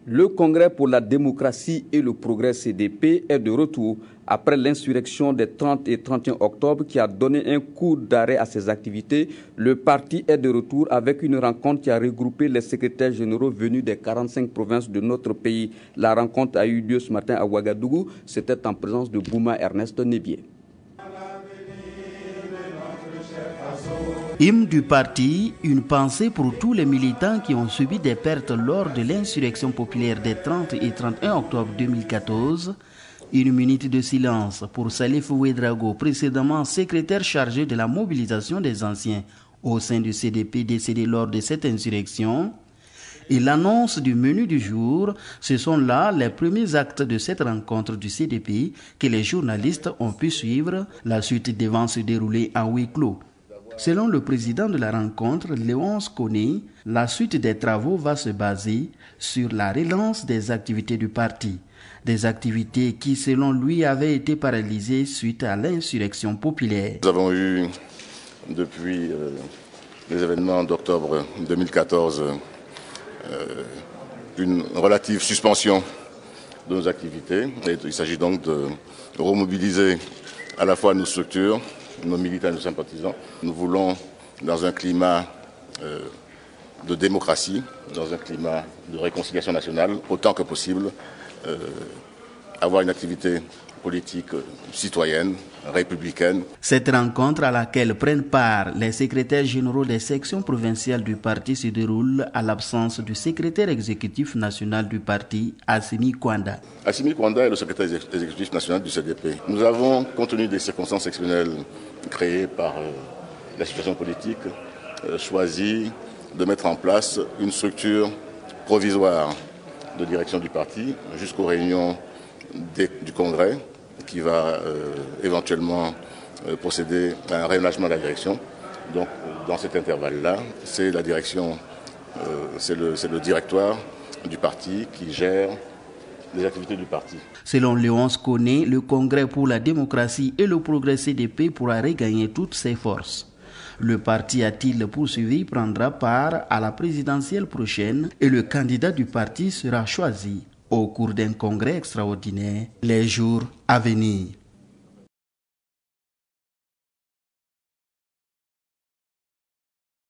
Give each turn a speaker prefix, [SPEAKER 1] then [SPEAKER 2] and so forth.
[SPEAKER 1] Le Congrès pour la démocratie et le progrès CDP est de retour après l'insurrection des 30 et 31 octobre qui a donné un coup d'arrêt à ses activités. Le parti est de retour avec une rencontre qui a regroupé les secrétaires généraux venus des 45 provinces de notre pays. La rencontre a eu lieu ce matin à Ouagadougou. C'était en présence de Bouma Ernest Nebier.
[SPEAKER 2] Hymne du parti, une pensée pour tous les militants qui ont subi des pertes lors de l'insurrection populaire des 30 et 31 octobre 2014. Une minute de silence pour Salif Ouedraogo, précédemment secrétaire chargé de la mobilisation des anciens au sein du CDP décédé lors de cette insurrection. Et l'annonce du menu du jour, ce sont là les premiers actes de cette rencontre du CDP que les journalistes ont pu suivre. La suite devant se dérouler en huis clos. Selon le président de la rencontre, Léonce Koné, la suite des travaux va se baser sur la relance des activités du parti. Des activités qui, selon lui, avaient été paralysées suite à l'insurrection populaire.
[SPEAKER 3] Nous avons eu, depuis les événements d'octobre 2014, une relative suspension de nos activités. Et il s'agit donc de remobiliser à la fois nos structures, nos militants et nos sympathisants. Nous voulons, dans un climat de démocratie, dans un climat de réconciliation nationale, autant que possible, avoir une activité politique citoyenne, républicaine.
[SPEAKER 2] Cette rencontre à laquelle prennent part les secrétaires généraux des sections provinciales du parti se déroule à l'absence du secrétaire exécutif national du parti, Assimi Kwanda.
[SPEAKER 3] Assimi Kwanda est le secrétaire exécutif national du CDP. Nous avons, compte tenu des circonstances exceptionnelles créées par la situation politique, choisi de mettre en place une structure provisoire de direction du parti jusqu'aux réunions du Congrès qui va éventuellement procéder à un réaménagement de la direction. Donc dans cet intervalle-là, c'est la direction, c'est le directoire du parti qui gère les activités du parti.
[SPEAKER 2] Selon Léonce Koné, le Congrès pour la démocratie et le progrès CDP pourra regagner toutes ses forces. Le parti, a-t-il poursuivi, prendra part à la présidentielle prochaine et le candidat du parti sera choisi au cours d'un congrès extraordinaire les jours à venir.